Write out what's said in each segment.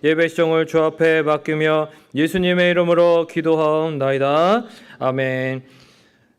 예배 시정을 주 앞에 맡기며 예수님의 이름으로 기도하옵나이다. 아멘.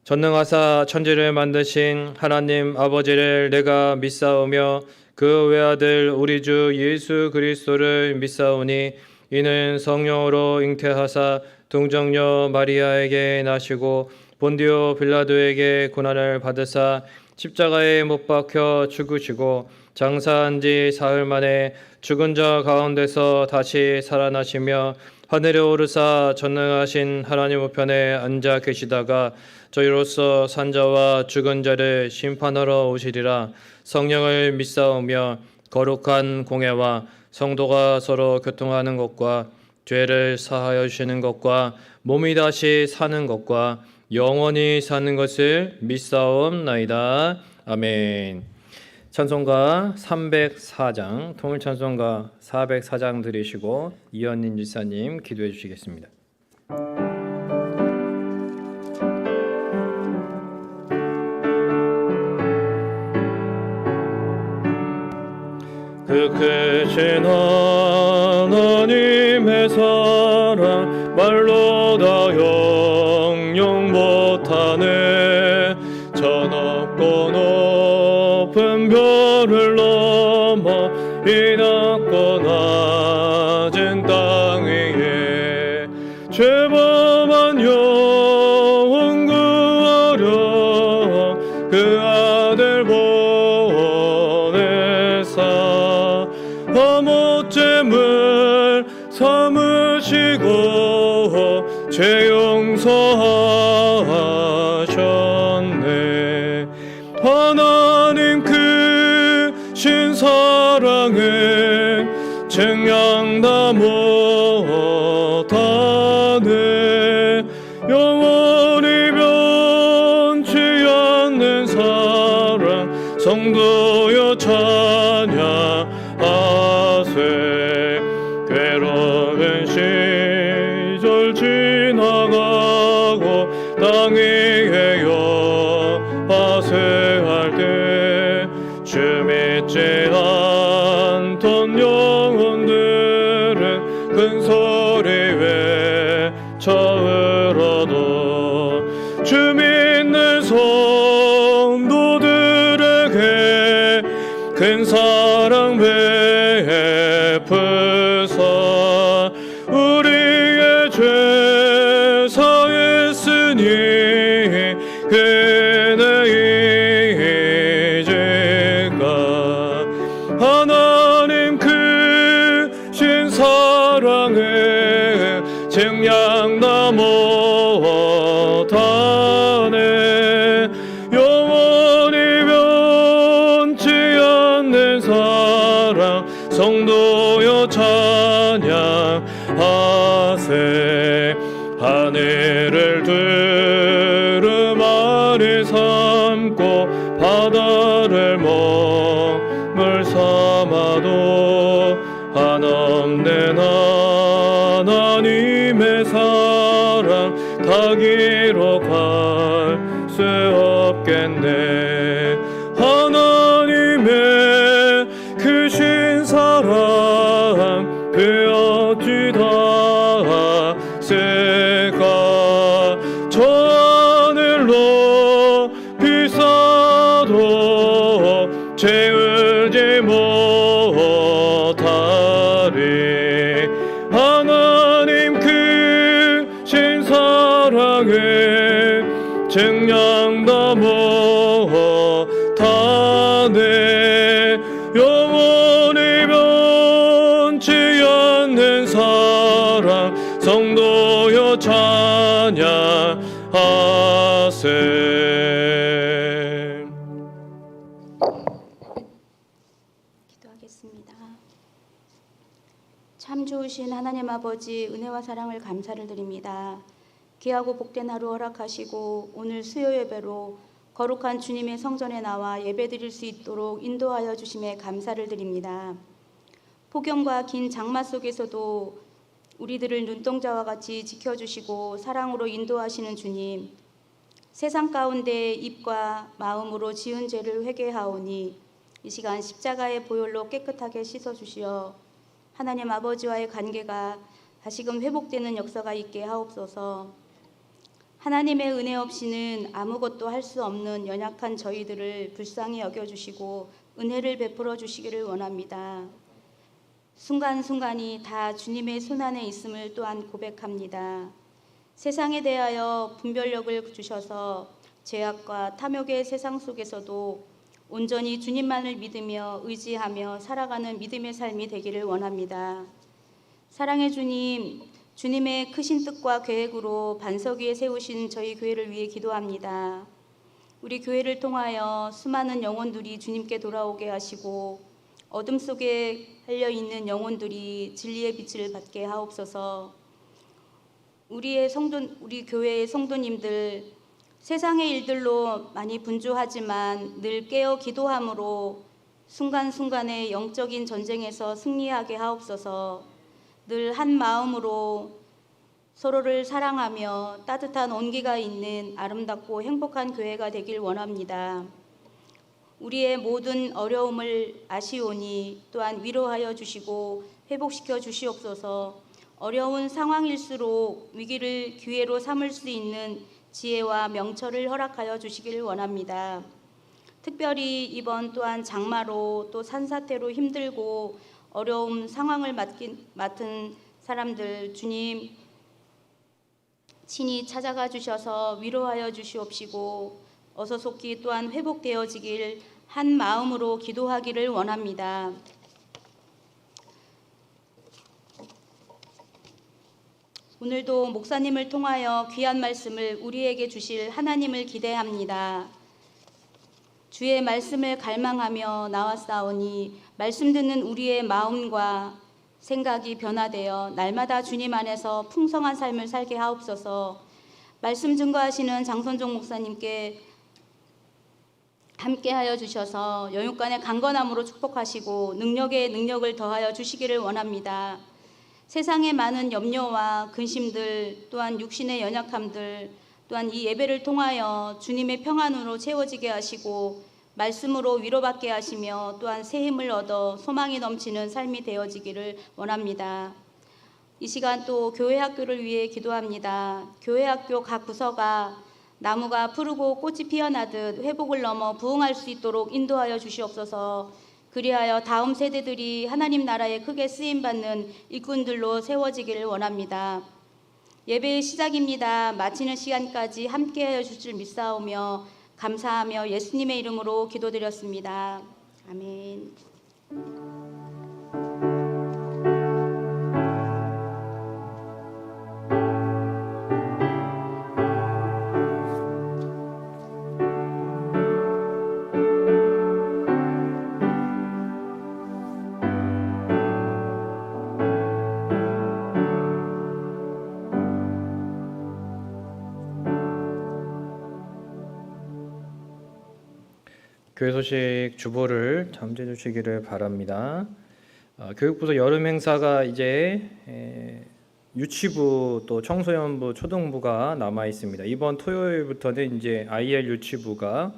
전능하사 천지를 만드신 하나님 아버지를 내가 믿사오며 그 외아들 우리 주 예수 그리스도를 믿사오니 이는 성령으로 잉태하사 동정녀 마리아에게 나시고 본디오 빌라도에게 고난을 받으사 십자가에 못 박혀 죽으시고 장사한 지 사흘 만에 죽은 자 가운데서 다시 살아나시며 하늘에 오르사 전능하신 하나님 우편에 앉아 계시다가 저희로서 산자와 죽은 자를 심판하러 오시리라. 성령을 믿사오며 거룩한 공회와 성도가 서로 교통하는 것과 죄를 사하여 주시는 것과 몸이 다시 사는 것과 영원히 사는 것을 믿사옵나이다. 아멘. 찬송가 304장, 통일찬송가 404장 들으시고 이현민 지사님 기도해 주시겠습니다. 그 크신 하나님의 사랑 말로 다 형용 못하네. 저 높고 높은 별을 넘어 이 낮고 낮은 땅 위에 죄범한 영혼 구하려 그 아들 보내사 화목제물 삼으시고 죄 용서하셨네. 하나님 크신 사랑은 증량다 못하네. 영원히 변치 않는 사랑 성도여 찬양하세. 괴로운 시절 지나가고 땅 위에 여하세할 때 주 믿지 않던 영혼들은 큰 소리 외쳐 울어도 주 믿는 성도들에게 큰 사랑 베푸사 우리의 죄 사했으니 그네 이제가 하나님 크신 사랑에 증량다 못하네. 영원히 변치 않는 사랑 성도여 찬양하세. 하늘을 두루마리 삼고 바다를 몸을 삼아도 한없는 하나님의 사랑 다 기록할 수 없겠네. 하나님의 크신 사랑 그 어찌 다 쓸까. 저 하늘로 비싸도 채우지 못하리. 하나님 크신 사랑에 증량다 못하네. 영원히 변치 않는 사랑 성도여 찬양하세. 기도하겠습니다. 참 좋으신 하나님 아버지, 은혜와 사랑을 감사를 드립니다. 귀하고 복된 하루 허락하시고 오늘 수요 예배로 거룩한 주님의 성전에 나와 예배드릴 수 있도록 인도하여 주심에 감사를 드립니다. 폭염과 긴 장마 속에서도 우리들을 눈동자와 같이 지켜주시고 사랑으로 인도하시는 주님, 세상 가운데 입과 마음으로 지은 죄를 회개하오니 이 시간 십자가의 보혈로 깨끗하게 씻어주시어 하나님 아버지와의 관계가 다시금 회복되는 역사가 있게 하옵소서. 하나님의 은혜 없이는 아무것도 할 수 없는 연약한 저희들을 불쌍히 여겨주시고 은혜를 베풀어 주시기를 원합니다. 순간순간이 다 주님의 손안에 있음을 또한 고백합니다. 세상에 대하여 분별력을 주셔서 죄악과 탐욕의 세상 속에서도 온전히 주님만을 믿으며 의지하며 살아가는 믿음의 삶이 되기를 원합니다. 사랑의 주님, 주님의 크신 뜻과 계획으로 반석 위에 세우신 저희 교회를 위해 기도합니다. 우리 교회를 통하여 수많은 영혼들이 주님께 돌아오게 하시고 어둠 속에 헬려있는 영혼들이 진리의 빛을 받게 하옵소서. 우리 교회의 성도님들 세상의 일들로 많이 분주하지만 늘 깨어 기도함으로 순간순간의 영적인 전쟁에서 승리하게 하옵소서. 늘 한 마음으로 서로를 사랑하며 따뜻한 온기가 있는 아름답고 행복한 교회가 되길 원합니다. 우리의 모든 어려움을 아시오니 또한 위로하여 주시고 회복시켜 주시옵소서. 어려운 상황일수록 위기를 기회로 삼을 수 있는 지혜와 명철을 허락하여 주시기를 원합니다. 특별히 이번 또한 장마로 또 산사태로 힘들고 어려운 상황을 맡은 사람들 주님 친히 찾아가 주셔서 위로하여 주시옵시고 어서 속히 또한 회복되어지길 한 마음으로 기도하기를 원합니다. 오늘도 목사님을 통하여 귀한 말씀을 우리에게 주실 하나님을 기대합니다. 주의 말씀을 갈망하며 나왔사오니 말씀 듣는 우리의 마음과 생각이 변화되어 날마다 주님 안에서 풍성한 삶을 살게 하옵소서. 말씀 증거하시는 장선종 목사님께 함께하여 주셔서 영육간의 강건함으로 축복하시고 능력에 능력을 더하여 주시기를 원합니다. 세상의 많은 염려와 근심들 또한 육신의 연약함들 또한 이 예배를 통하여 주님의 평안으로 채워지게 하시고 말씀으로 위로받게 하시며 또한 새 힘을 얻어 소망이 넘치는 삶이 되어지기를 원합니다. 이 시간 또 교회 학교를 위해 기도합니다. 교회 학교 각 부서가 나무가 푸르고 꽃이 피어나듯 회복을 넘어 부흥할 수 있도록 인도하여 주시옵소서. 그리하여 다음 세대들이 하나님 나라에 크게 쓰임받는 일꾼들로 세워지기를 원합니다. 예배의 시작입니다. 마치는 시간까지 함께하여 주실 믿사오며 감사하며 예수님의 이름으로 기도드렸습니다. 아멘. 교회 소식 주보를 잠재 주시기를 바랍니다. 교육부서 여름 행사가 이제 유치부 또 청소년부 초등부가 남아 있습니다. 이번 토요일부터는 이제 IL 유치부가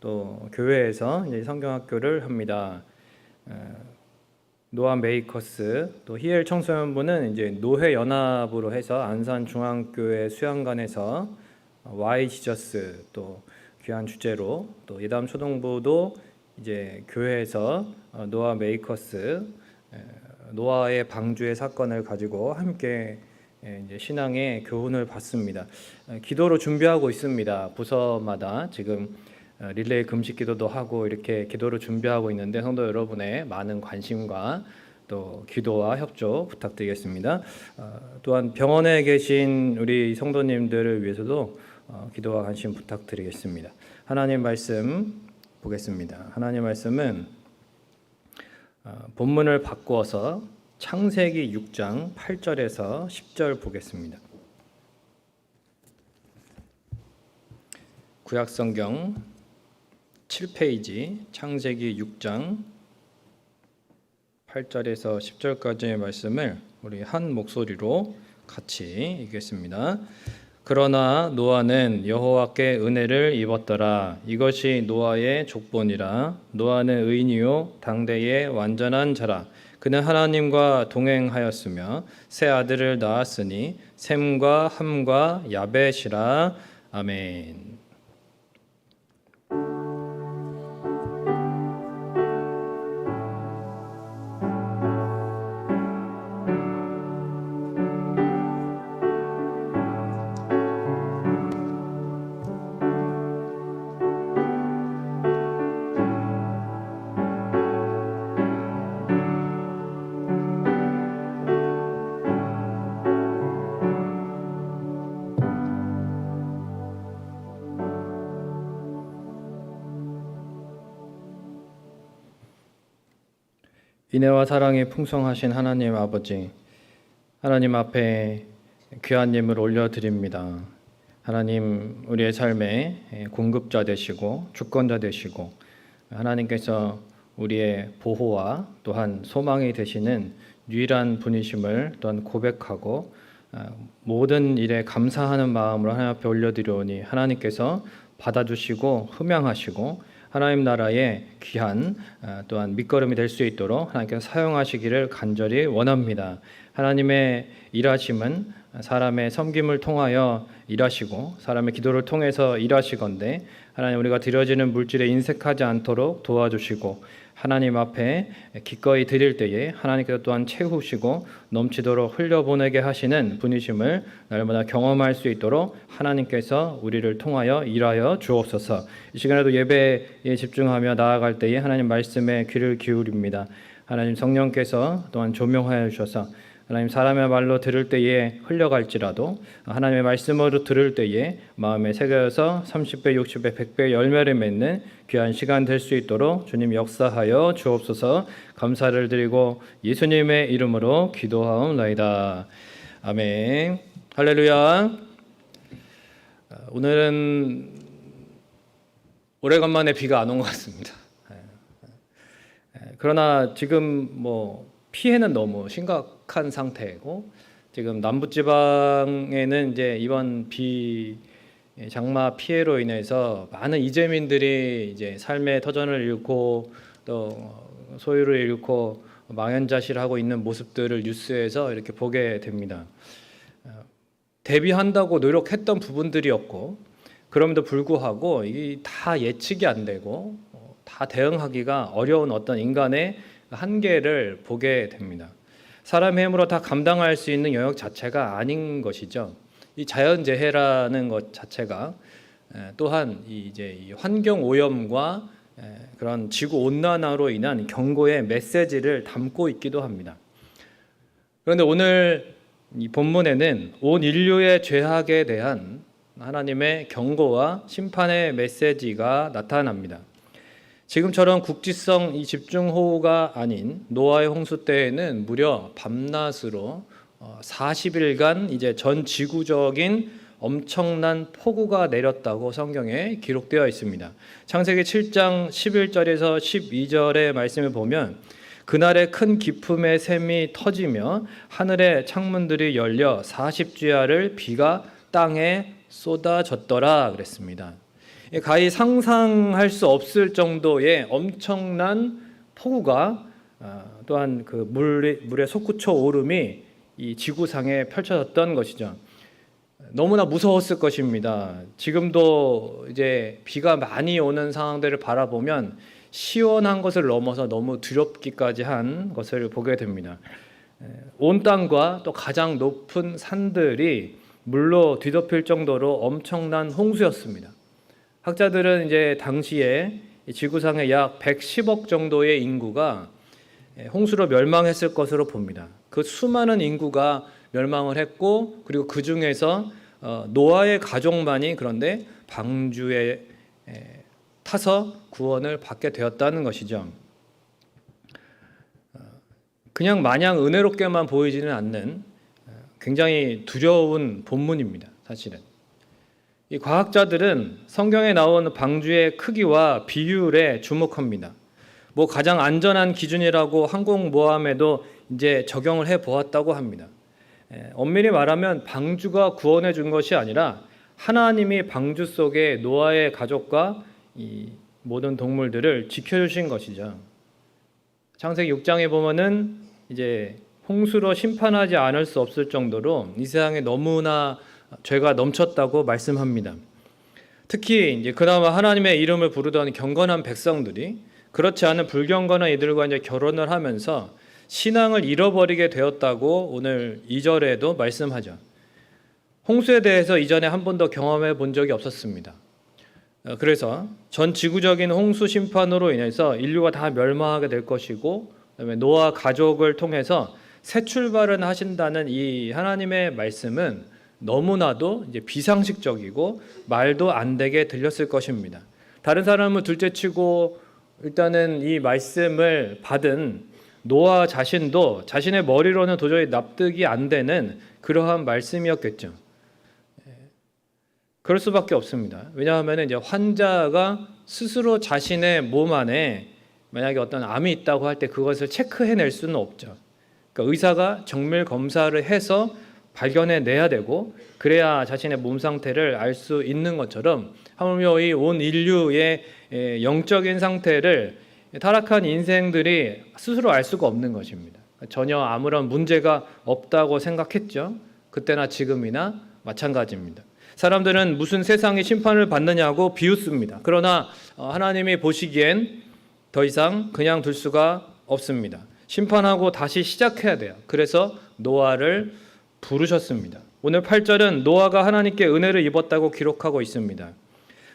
또 교회에서 이제 성경학교를 합니다. 노아 메이커스 또 히엘 청소년부는 이제 노회 연합으로 해서 안산 중앙교회 수양관에서 와이 지저스 또 귀한 주제로 또 예담 초등부도 이제 교회에서 노아 메이커스 노아의 방주의 사건을 가지고 함께 이제 신앙의 교훈을 받습니다. 기도로 준비하고 있습니다. 부서마다 지금 릴레이 금식 기도도 하고 이렇게 기도로 준비하고 있는데 성도 여러분의 많은 관심과 또 기도와 협조 부탁드리겠습니다. 또한 병원에 계신 우리 성도님들을 위해서도 기도와 관심 부탁드리겠습니다. 하나님 말씀 보겠습니다. 하나님 말씀은 본문을 바꾸어서 창세기 6장 8절에서 10절 보겠습니다. 구약성경 7페이지 창세기 6장 8절에서 10절까지의 말씀을 우리 한 목소리로 같이 읽겠습니다. 그러나 노아는 여호와께 은혜를 입었더라. 이것이 노아의 족본이라. 노아는 의인이요 당대의 완전한 자라. 그는 하나님과 동행하였으며 새 아들을 낳았으니 셈과 함과 야벳이라. 아멘. 인애와 사랑이 풍성하신 하나님 아버지, 하나님 앞에 귀한 예물 올려드립니다. 하나님, 우리의 삶의 공급자 되시고 주권자 되시고 하나님께서 우리의 보호와 또한 소망이 되시는 유일한 분이심을 또한 고백하고 모든 일에 감사하는 마음으로 하나님 앞에 올려드리오니 하나님께서 받아주시고 흠양하시고 하나님 나라의 귀한 또한 밑거름이 될 수 있도록 하나님께서 사용하시기를 간절히 원합니다. 하나님의 일하심은 사람의 섬김을 통하여 일하시고 사람의 기도를 통해서 일하시건대 하나님, 우리가 드려지는 물질에 인색하지 않도록 도와주시고 하나님 앞에 기꺼이 드릴 때에 하나님께서 또한 채우시고 넘치도록 흘려보내게 하시는 분이심을 날마다 경험할 수 있도록 하나님께서 우리를 통하여 일하여 주옵소서. 이 시간에도 예배에 집중하며 나아갈 때에 하나님 말씀에 귀를 기울입니다. 하나님 성령께서 또한 조명하여 주셔서 하나님 사람의 말로 들을 때에 흘려갈지라도 하나님의 말씀으로 들을 때에 마음에 새겨서 30배, 60배, 100배 열매를 맺는 귀한 시간 될 수 있도록 주님 역사하여 주옵소서. 감사를 드리고 예수님의 이름으로 기도하옵나이다. 아멘. 할렐루야. 오늘은 오래간만에 비가 안 온 것 같습니다. 그러나 지금 피해는 너무 심각한 상태고 지금 남부지방에는 이제 이번 장마 피해로 인해서 많은 이재민들이 이제 삶의 터전을 잃고 또 소유를 잃고 망연자실하고 있는 모습들을 뉴스에서 이렇게 보게 됩니다. 대비한다고 노력했던 부분들이었고 그럼에도 불구하고 이게 다 예측이 안 되고 다 대응하기가 어려운 어떤 인간의 한계를 보게 됩니다. 사람의 힘으로 다 감당할 수 있는 영역 자체가 아닌 것이죠. 이 자연재해라는 것 자체가 또한 이제 환경 오염과 그런 지구 온난화로 인한 경고의 메시지를 담고 있기도 합니다. 그런데 오늘 이 본문에는 온 인류의 죄악에 대한 하나님의 경고와 심판의 메시지가 나타납니다. 지금처럼 국지성 이 집중호우가 아닌 노아의 홍수 때에는 무려 밤낮으로 40일간 이제 전 지구적인 엄청난 폭우가 내렸다고 성경에 기록되어 있습니다. 창세기 7장 11절에서 12절의 말씀을 보면 그날에 큰 기품의 샘이 터지며 하늘의 창문들이 열려 40주야를 비가 땅에 쏟아졌더라 그랬습니다. 가히 상상할 수 없을 정도의 엄청난 폭우가 또한 그 물의 솟구쳐 오름이 이 지구상에 펼쳐졌던 것이죠. 너무나 무서웠을 것입니다. 지금도 이제 비가 많이 오는 상황들을 바라보면 시원한 것을 넘어서 너무 두렵기까지 한 것을 보게 됩니다. 온 땅과 또 가장 높은 산들이 물로 뒤덮일 정도로 엄청난 홍수였습니다. 학자들은 이제 당시에 지구상의 약 110억 정도의 인구가 홍수로 멸망했을 것으로 봅니다. 그 수많은 인구가 멸망을 했고 그리고 그 중에서 노아의 가족만이 그런데 방주에 타서 구원을 받게 되었다는 것이죠. 그냥 마냥 은혜롭게만 보이지는 않는 굉장히 두려운 본문입니다. 사실은 이 과학자들은 성경에 나온 방주의 크기와 비율에 주목합니다. 가장 안전한 기준이라고 항공모함에도 이제 적용을 해 보았다고 합니다. 엄밀히 말하면 방주가 구원해 준 것이 아니라 하나님이 방주 속에 노아의 가족과 이 모든 동물들을 지켜주신 것이죠. 창세기 6장에 보면은 이제 홍수로 심판하지 않을 수 없을 정도로 이 세상에 너무나 죄가 넘쳤다고 말씀합니다. 특히 이제 그나마 하나님의 이름을 부르던 경건한 백성들이 그렇지 않은 불경건한 이들과 이제 결혼을 하면서 신앙을 잃어버리게 되었다고 오늘 2절에도 말씀하죠. 홍수에 대해서 이전에 한 번도 경험해 본 적이 없었습니다. 그래서 전 지구적인 홍수 심판으로 인해서 인류가 다 멸망하게 될 것이고, 그다음에 노아 가족을 통해서 새 출발을 하신다는 이 하나님의 말씀은 너무나도 이제 비상식적이고 말도 안 되게 들렸을 것입니다. 다른 사람은 둘째치고 일단은 이 말씀을 받은 노아 자신도 자신의 머리로는 도저히 납득이 안 되는 그러한 말씀이었겠죠. 그럴 수밖에 없습니다. 왜냐하면 이제 환자가 스스로 자신의 몸 안에 만약에 어떤 암이 있다고 할 때 그것을 체크해낼 수는 없죠. 그러니까 의사가 정밀 검사를 해서 발견해내야 되고 그래야 자신의 몸 상태를 알 수 있는 것처럼 하물며 이 온 인류의 영적인 상태를 타락한 인생들이 스스로 알 수가 없는 것입니다. 전혀 아무런 문제가 없다고 생각했죠. 그때나 지금이나 마찬가지입니다. 사람들은 무슨 세상의 심판을 받느냐고 비웃습니다. 그러나 하나님이 보시기엔 더 이상 그냥 둘 수가 없습니다. 심판하고 다시 시작해야 돼요. 그래서 노아를 부르셨습니다. 오늘 8절은 노아가 하나님께 은혜를 입었다고 기록하고 있습니다.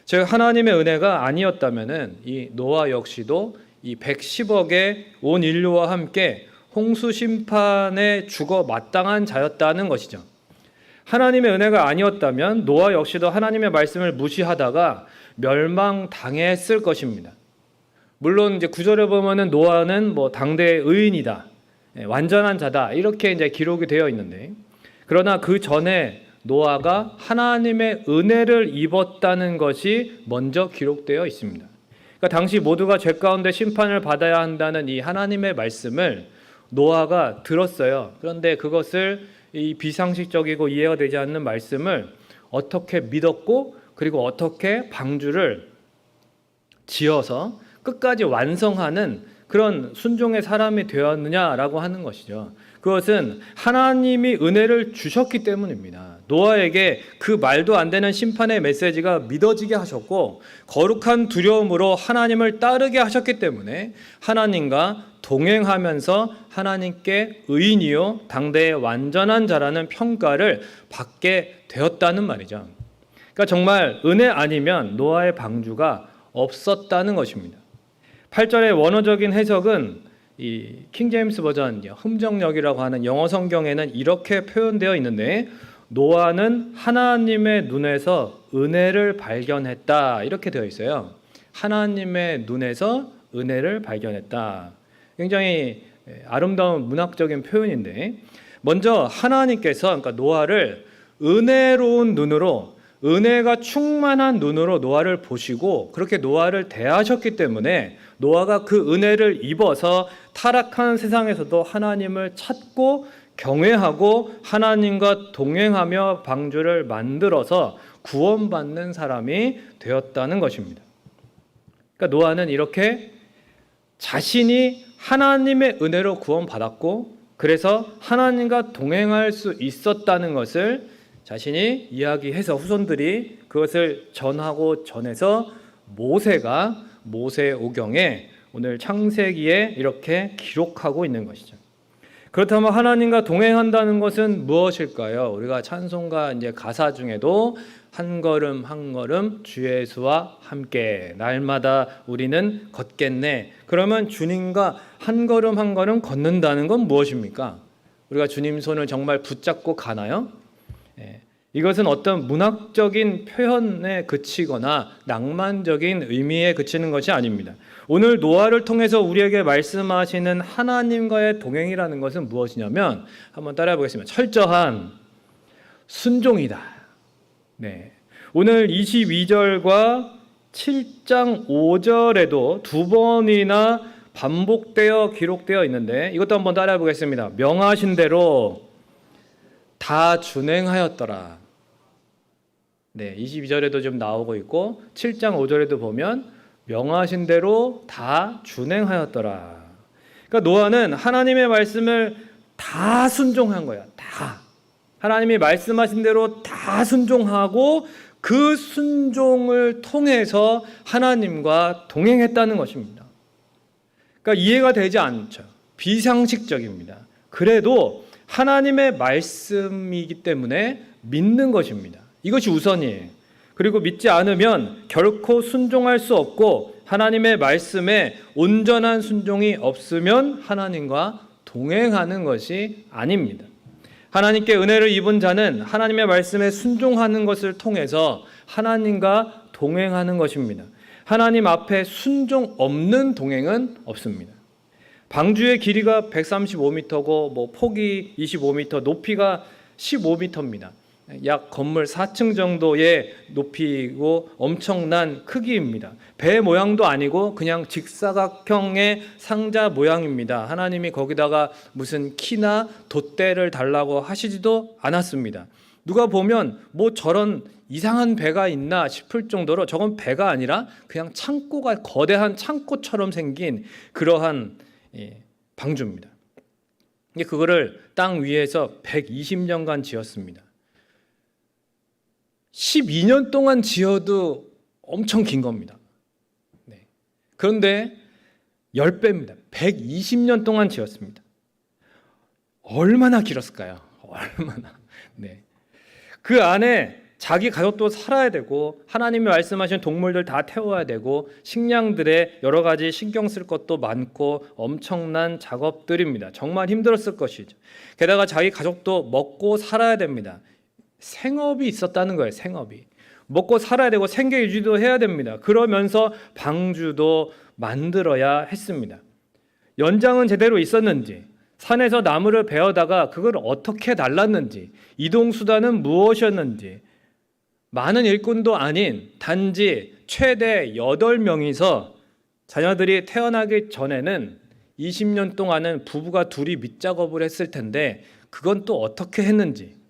즉 하나님의 은혜가 아니었다면은 이 노아 역시도 이 110억의 온 인류와 함께 홍수 심판에 죽어 마땅한 자였다는 것이죠. 하나님의 은혜가 아니었다면 노아 역시도 하나님의 말씀을 무시하다가 멸망당했을 것입니다. 물론 이제 9절에 보면은 노아는 뭐 당대의 의인이다, 완전한 자다 이렇게 이제 기록이 되어 있는데, 그러나 그 전에 노아가 하나님의 은혜를 입었다는 것이 먼저 기록되어 있습니다. 그러니까 당시 모두가 죄 가운데 심판을 받아야 한다는 이 하나님의 말씀을 노아가 들었어요. 그런데 그것을 이 비상식적이고 이해가 되지 않는 말씀을 어떻게 믿었고 그리고 어떻게 방주를 지어서 끝까지 완성하는 그런 순종의 사람이 되었느냐라고 하는 것이죠. 그것은 하나님이 은혜를 주셨기 때문입니다. 노아에게 그 말도 안 되는 심판의 메시지가 믿어지게 하셨고 거룩한 두려움으로 하나님을 따르게 하셨기 때문에 하나님과 동행하면서 하나님께 의인이요 당대의 완전한 자라는 평가를 받게 되었다는 말이죠. 그러니까 정말 은혜 아니면 노아의 방주가 없었다는 것입니다. 8절의 원어적인 해석은 이 킹제임스 버전 흠정역이라고 하는 영어 성경에는 이렇게 표현되어 있는데, 노아는 하나님의 눈에서 은혜를 발견했다 이렇게 되어 있어요. 하나님의 눈에서 은혜를 발견했다. 굉장히 아름다운 문학적인 표현인데, 먼저 하나님께서 그러니까 노아를 은혜로운 눈으로, 은혜가 충만한 눈으로 노아를 보시고 그렇게 노아를 대하셨기 때문에 노아가 그 은혜를 입어서 타락한 세상에서도 하나님을 찾고 경외하고 하나님과 동행하며 방주를 만들어서 구원받는 사람이 되었다는 것입니다. 그러니까 노아는 이렇게 자신이 하나님의 은혜로 구원받았고 그래서 하나님과 동행할 수 있었다는 것을 자신이 이야기해서 후손들이 그것을 전하고 전해서 모세오경에 오늘 창세기에 이렇게 기록하고 있는 것이죠. 그렇다면 하나님과 동행한다는 것은 무엇일까요? 우리가 찬송가 이제 가사 중에도 한 걸음 한 걸음 주 예수와 함께 날마다 우리는 걷겠네. 그러면 주님과 한 걸음 한 걸음 걷는다는 건 무엇입니까? 우리가 주님 손을 정말 붙잡고 가나요? 이것은 어떤 문학적인 표현에 그치거나 낭만적인 의미에 그치는 것이 아닙니다. 오늘 노아를 통해서 우리에게 말씀하시는 하나님과의 동행이라는 것은 무엇이냐면 한번 따라해 보겠습니다. 철저한 순종이다. 네. 오늘 22절과 7장 5절에도 두 번이나 반복되어 기록되어 있는데 이것도 한번 따라해 보겠습니다. 명하신 대로 다 준행하였더라. 네, 22절에도 좀 나오고 있고 7장 5절에도 보면 명하신 대로 다 준행하였더라. 그러니까 노아는 하나님의 말씀을 다 순종한 거야. 다. 하나님이 말씀하신 대로 다 순종하고 그 순종을 통해서 하나님과 동행했다는 것입니다. 그러니까 이해가 되지 않죠. 비상식적입니다. 그래도 하나님의 말씀이기 때문에 믿는 것입니다. 이것이 우선이에요. 그리고 믿지 않으면 결코 순종할 수 없고 하나님의 말씀에 온전한 순종이 없으면 하나님과 동행하는 것이 아닙니다. 하나님께 은혜를 입은 자는 하나님의 말씀에 순종하는 것을 통해서 하나님과 동행하는 것입니다. 하나님 앞에 순종 없는 동행은 없습니다. 방주의 길이가 135m고 폭이 25m, 높이가 15m입니다. 약 건물 4층 정도의 높이고 엄청난 크기입니다. 배 모양도 아니고 그냥 직사각형의 상자 모양입니다. 하나님이 거기다가 무슨 키나 돛대를 달라고 하시지도 않았습니다. 누가 보면 뭐 저런 이상한 배가 있나 싶을 정도로 저건 배가 아니라 그냥 창고가 거대한 창고처럼 생긴 그러한 방주입니다. 그거를 땅 위에서 120년간 지었습니다. 12년 동안 지어도 엄청 긴 겁니다. 그런데 10배입니다. 120년 동안 지었습니다. 얼마나 길었을까요? 얼마나. 그 안에 자기 가족도 살아야 되고 하나님이 말씀하신 동물들 다 태워야 되고 식량들에 여러 가지 신경 쓸 것도 많고 엄청난 작업들입니다. 정말 힘들었을 것이죠. 게다가 자기 가족도 먹고 살아야 됩니다. 생업이 있었다는 거예요. 생업이. 먹고 살아야 되고 생계 유지도 해야 됩니다. 그러면서 방주도 만들어야 했습니다. 연장은 제대로 있었는지, 산에서 나무를 베어다가 그걸 어떻게 날랐는지, 이동수단은 무엇이었는지, 많은 일꾼도 아닌 단지 최대 8명이서 자녀들이 태어나기 전에는 20년 동안은 부부가 둘이 밑작업을 했을 텐데 그건 또 어떻게 했는지,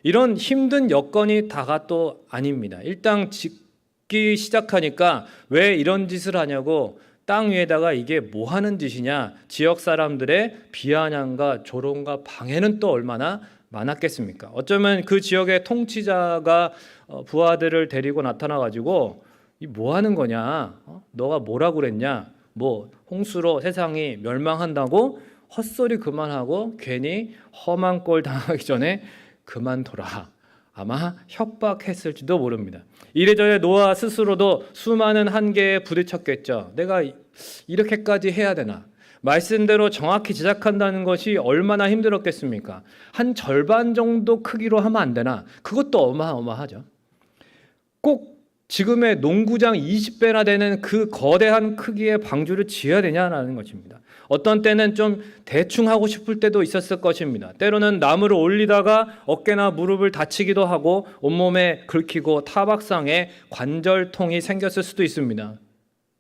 이런 힘든 여건이 다가 또 아닙니다. 일단 짓기 시작하니까 왜 이런 짓을 하냐고 땅 위에다가 이게 뭐 하는 짓이냐, 지역 사람들의 비아냥과 조롱과 방해는 또 얼마나 많았겠습니까? 어쩌면 그 지역의 통치자가 부하들을 데리고 나타나가지고 이 뭐 하는 거냐, 너가 뭐라고 그랬냐, 뭐 홍수로 세상이 멸망한다고 헛소리 그만하고 괜히 험한 꼴 당하기 전에 그만둬라. 아마 협박했을지도 모릅니다. 이래저래 노아 스스로도 수많은 한계에 부딪혔겠죠. 내가 이렇게까지 해야 되나? 말씀대로 정확히 제작한다는 것이 얼마나 힘들었겠습니까? 한 절반 정도 크기로 하면 안 되나? 그것도 어마어마하죠. 꼭 지금의 농구장 20배나 되는 그 거대한 크기의 방주를 지어야 되냐라는 것입니다. 어떤 때는 좀 대충 하고 싶을 때도 있었을 것입니다. 때로는 나무를 올리다가 어깨나 무릎을 다치기도 하고 온몸에 긁히고 타박상에 관절통이 생겼을 수도 있습니다.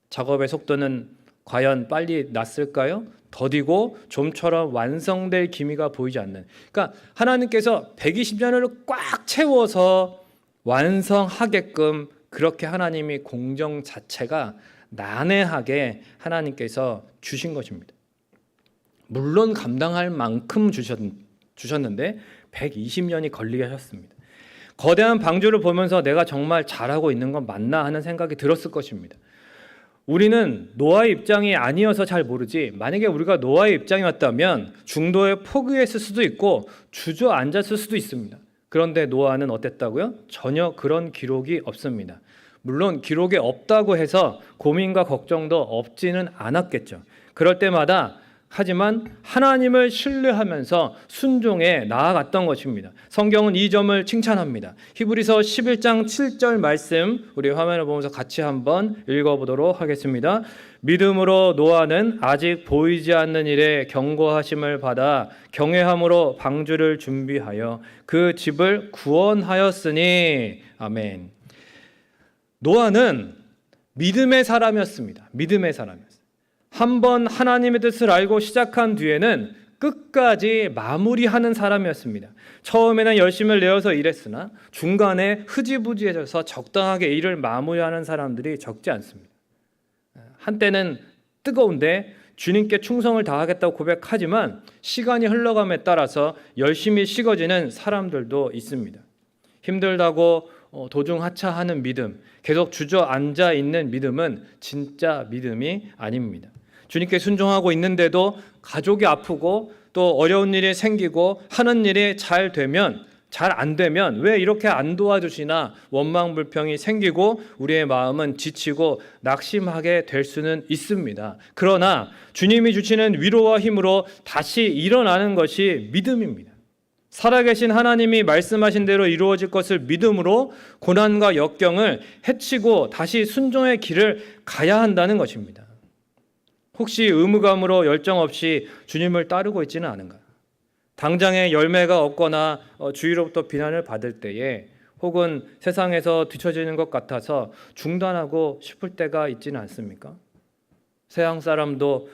작업의 속도는 과연 빨리 났을까요? 더디고 좀처럼 완성될 기미가 보이지 않는. 그러니까 하나님께서 120년을 꽉 채워서 완성하게끔 그렇게 하나님이 공정 자체가 난해하게 하나님께서 주신 것입니다. 물론 감당할 만큼 주셨는데 120년이 걸리게 하셨습니다. 거대한 방주를 보면서 내가 정말 잘하고 있는 건 맞나 하는 생각이 들었을 것입니다. 우리는 노아의 입장이 아니어서 잘 모르지, 만약에 우리가 노아의 입장이었다면 중도에 포기했을 수도 있고 주저앉았을 수도 있습니다. 그런데 노아는 어땠다고요? 전혀 그런 기록이 없습니다. 물론 기록이 없다고 해서 고민과 걱정도 없지는 않았겠죠. 그럴 때마다 하지만 하나님을 신뢰하면서 순종에 나아갔던 것입니다. 성경은 이 점을 칭찬합니다. 히브리서 11장 7절 말씀 우리 화면을 보면서 같이 한번 읽어보도록 하겠습니다. 믿음으로 노아는 아직 보이지 않는 일에 경고하심을 받아 경외함으로 방주를 준비하여 그 집을 구원하였으니. 아멘. 노아는 믿음의 사람이었습니다. 믿음의 사람이었어요. 한번 하나님의 뜻을 알고 시작한 뒤에는 끝까지 마무리하는 사람이었습니다. 처음에는 열심을 내어서 일했으나 중간에 흐지부지해져서 적당하게 일을 마무리하는 사람들이 적지 않습니다. 한때는 뜨거운데 주님께 충성을 다하겠다고 고백하지만 시간이 흘러감에 따라서 열심히 식어지는 사람들도 있습니다. 힘들다고 도중하차하는 믿음, 계속 주저앉아 있는 믿음은 진짜 믿음이 아닙니다. 주님께 순종하고 있는데도 가족이 아프고 또 어려운 일이 생기고 하는 일이 잘 안 되면 왜 이렇게 안 도와주시나 원망불평이 생기고 우리의 마음은 지치고 낙심하게 될 수는 있습니다. 그러나 주님이 주시는 위로와 힘으로 다시 일어나는 것이 믿음입니다. 살아계신 하나님이 말씀하신 대로 이루어질 것을 믿음으로 고난과 역경을 헤치고 다시 순종의 길을 가야 한다는 것입니다. 혹시 의무감으로 열정 없이 주님을 따르고 있지는 않은가? 당장의 열매가 없거나 주위로부터 비난을 받을 때에 혹은 세상에서 뒤처지는 것 같아서 중단하고 싶을 때가 있지는 않습니까? 세상 사람도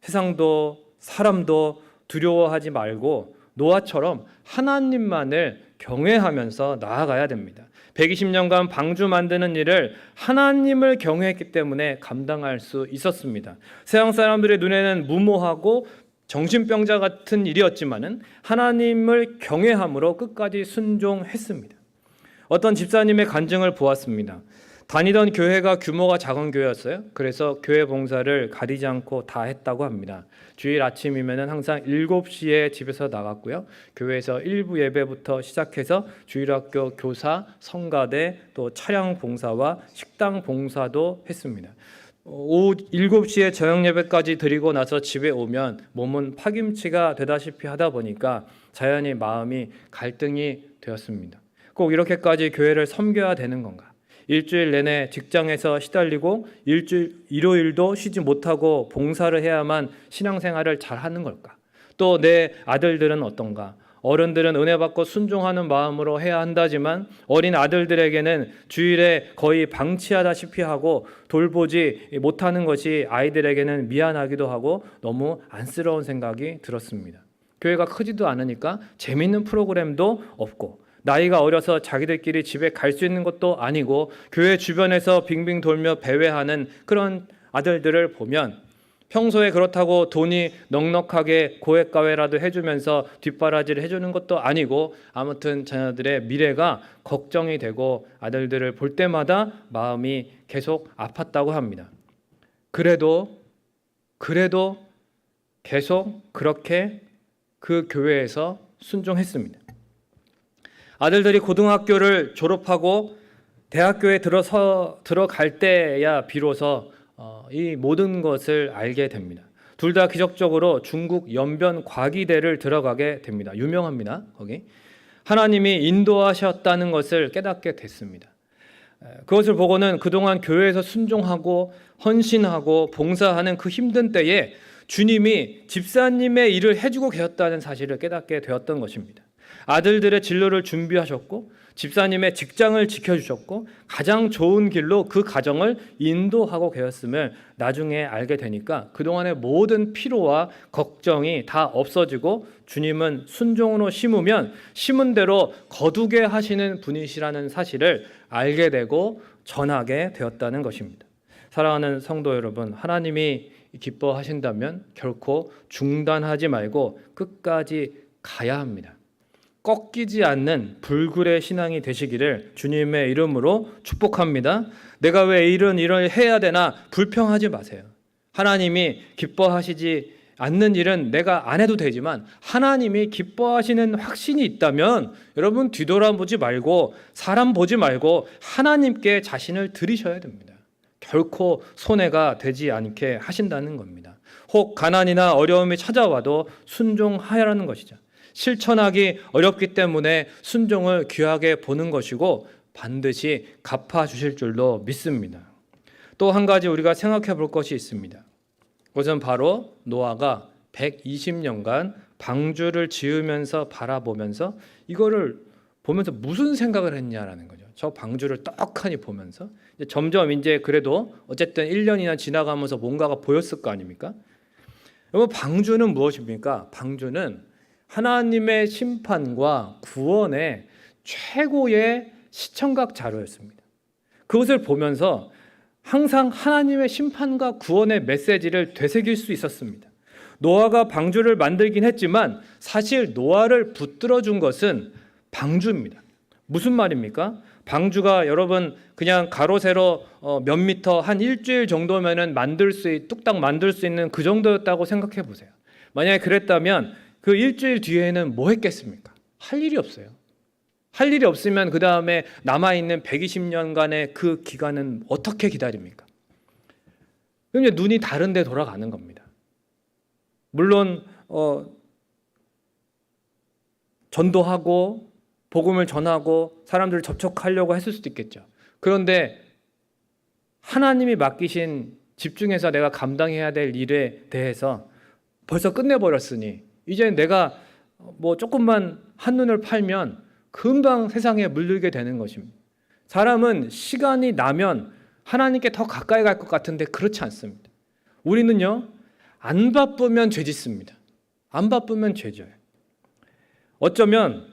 세상도 사람도 두려워하지 말고 노아처럼 하나님만을 경외하면서 나아가야 됩니다. 120년간 방주 만드는 일을 하나님을 경외했기 때문에 감당할 수 있었습니다. 세상 사람들의 눈에는 무모하고 정신병자 같은 일이었지만은 하나님을 경외함으로 끝까지 순종했습니다. 어떤 집사님의 간증을 보았습니다. 다니던 교회가 규모가 작은 교회였어요. 그래서 교회 봉사를 가리지 않고 다 했다고 합니다. 주일 아침이면 항상 7시에 집에서 나갔고요. 교회에서 일부 예배부터 시작해서 주일학교 교사, 성가대, 또 차량 봉사와 식당 봉사도 했습니다. 오후 7시에 저녁 예배까지 드리고 나서 집에 오면 몸은 파김치가 되다시피 하다 보니까 자연히 마음이 갈등이 되었습니다. 꼭 이렇게까지 교회를 섬겨야 되는 건가? 일주일 내내 직장에서 시달리고 일요일도 쉬지 못하고 봉사를 해야만 신앙생활을 잘하는 걸까? 또 내 아들들은 어떤가? 어른들은 은혜 받고 순종하는 마음으로 해야 한다지만 어린 아들들에게는 주일에 거의 방치하다시피 하고 돌보지 못하는 것이 아이들에게는 미안하기도 하고 너무 안쓰러운 생각이 들었습니다. 교회가 크지도 않으니까 재미있는 프로그램도 없고 나이가 어려서 자기들끼리 집에 갈 수 있는 것도 아니고 교회 주변에서 빙빙 돌며 배회하는 그런 아들들을 보면 평소에 그렇다고 돈이 넉넉하게 고액가회라도 해주면서 뒷바라지를 해주는 것도 아니고 아무튼 자녀들의 미래가 걱정이 되고 아들들을 볼 때마다 마음이 계속 아팠다고 합니다. 그래도 계속 그렇게 그 교회에서 순종했습니다. 아들들이 고등학교를 졸업하고 대학교에 들어갈 때야 비로소 이 모든 것을 알게 됩니다. 둘 다 기적적으로 중국 연변과기대를 들어가게 됩니다. 유명합니다. 거기 하나님이 인도하셨다는 것을 깨닫게 됐습니다. 그것을 보고는 그동안 교회에서 순종하고 헌신하고 봉사하는 그 힘든 때에 주님이 집사님의 일을 해주고 계셨다는 사실을 깨닫게 되었던 것입니다. 아들들의 진로를 준비하셨고 집사님의 직장을 지켜주셨고 가장 좋은 길로 그 가정을 인도하고 계셨음을 나중에 알게 되니까 그동안의 모든 피로와 걱정이 다 없어지고 주님은 순종으로 심으면 심은 대로 거두게 하시는 분이시라는 사실을 알게 되고 전하게 되었다는 것입니다. 사랑하는 성도 여러분, 하나님이 기뻐하신다면 결코 중단하지 말고 끝까지 가야 합니다. 꺾이지 않는 불굴의 신앙이 되시기를 주님의 이름으로 축복합니다. 내가 왜 이런 일을 해야 되나 불평하지 마세요. 하나님이 기뻐하시지 않는 일은 내가 안 해도 되지만 하나님이 기뻐하시는 확신이 있다면 여러분 뒤돌아보지 말고 사람 보지 말고 하나님께 자신을 드리셔야 됩니다. 결코 손해가 되지 않게 하신다는 겁니다. 혹 가난이나 어려움이 찾아와도 순종하라는 것이죠. 실천하기 어렵기 때문에 순종을 귀하게 보는 것이고 반드시 갚아주실 줄로 믿습니다. 또 한 가지 우리가 생각해 볼 것이 있습니다. 그것은 바로 노아가 120년간 방주를 지으면서 바라보면서 이거를 보면서 무슨 생각을 했냐라는 거죠. 저 방주를 떡하니 보면서 점점 이제 그래도 어쨌든 1년이나 지나가면서 뭔가가 보였을 거 아닙니까? 여러분 방주는 무엇입니까? 방주는 하나님의 심판과 구원의 최고의 시청각 자료였습니다. 그것을 보면서 항상 하나님의 심판과 구원의 메시지를 되새길 수 있었습니다. 노아가 방주를 만들긴 했지만 사실 노아를 붙들어 준 것은 방주입니다. 무슨 말입니까? 방주가 여러분 그냥 가로 세로 몇 미터 한 일주일 정도면은 뚝딱 만들 수 있는 그 정도였다고 생각해 보세요. 만약에 그랬다면 그 일주일 뒤에는 뭐 했겠습니까? 할 일이 없어요. 할 일이 없으면 그 다음에 남아있는 120년간의 그 기간은 어떻게 기다립니까? 그럼 이제 눈이 다른 데 돌아가는 겁니다. 물론 전도하고 복음을 전하고 사람들을 접촉하려고 했을 수도 있겠죠. 그런데 하나님이 맡기신 집중해서 내가 감당해야 될 일에 대해서 벌써 끝내버렸으니 이제 내가 뭐 조금만 한눈을 팔면 금방 세상에 물들게 되는 것입니다. 사람은 시간이 나면 하나님께 더 가까이 갈 것 같은데 그렇지 않습니다. 우리는요, 안 바쁘면 죄 짓습니다. 안 바쁘면 죄져요. 어쩌면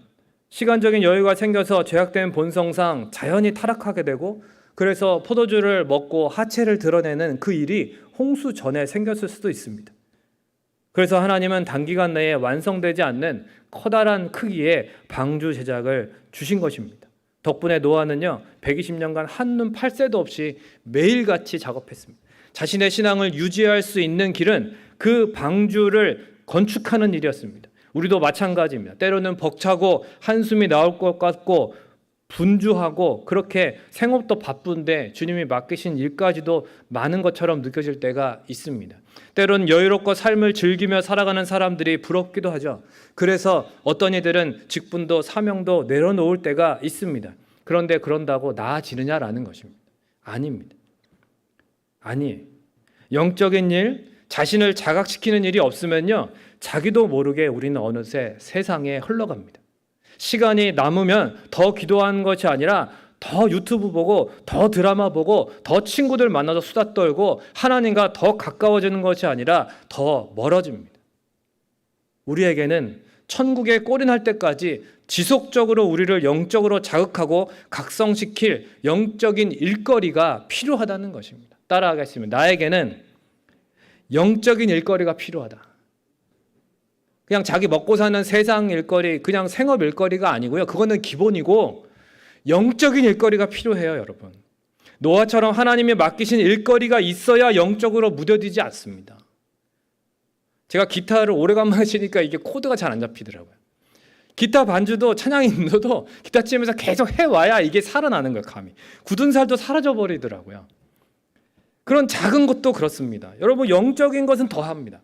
시간적인 여유가 생겨서 죄악된 본성상 자연히 타락하게 되고 그래서 포도주를 먹고 하체를 드러내는 그 일이 홍수 전에 생겼을 수도 있습니다. 그래서 하나님은 단기간 내에 완성되지 않는 커다란 크기의 방주 제작을 주신 것입니다. 덕분에 노아는요 120년간 한눈 팔 새도 없이 매일같이 작업했습니다. 자신의 신앙을 유지할 수 있는 길은 그 방주를 건축하는 일이었습니다. 우리도 마찬가지입니다. 때로는 벅차고 한숨이 나올 것 같고 분주하고 그렇게 생업도 바쁜데 주님이 맡기신 일까지도 많은 것처럼 느껴질 때가 있습니다. 때로는 여유롭고 삶을 즐기며 살아가는 사람들이 부럽기도 하죠. 그래서 어떤 이들은 직분도 사명도 내려놓을 때가 있습니다. 그런데 그런다고 나아지느냐라는 것입니다. 아닙니다. 아니에요. 영적인 일, 자신을 자각시키는 일이 없으면요 자기도 모르게 우리는 어느새 세상에 흘러갑니다. 시간이 남으면 더 기도하는 것이 아니라 더 유튜브 보고 더 드라마 보고 더 친구들 만나서 수다 떨고 하나님과 더 가까워지는 것이 아니라 더 멀어집니다. 우리에게는 천국에 꼬린할 때까지 지속적으로 우리를 영적으로 자극하고 각성시킬 영적인 일거리가 필요하다는 것입니다. 따라하겠습니다. 나에게는 영적인 일거리가 필요하다. 그냥 자기 먹고 사는 세상 일거리, 그냥 생업 일거리가 아니고요. 그거는 기본이고 영적인 일거리가 필요해요, 여러분. 노아처럼 하나님이 맡기신 일거리가 있어야 영적으로 무뎌지지 않습니다. 제가 기타를 오래간만에 치니까 이게 코드가 잘 안 잡히더라고요. 기타 반주도 찬양 인도도 기타 치면서 계속 해와야 이게 살아나는 거예요, 감이. 굳은 살도 사라져 버리더라고요. 그런 작은 것도 그렇습니다. 여러분, 영적인 것은 더 합니다.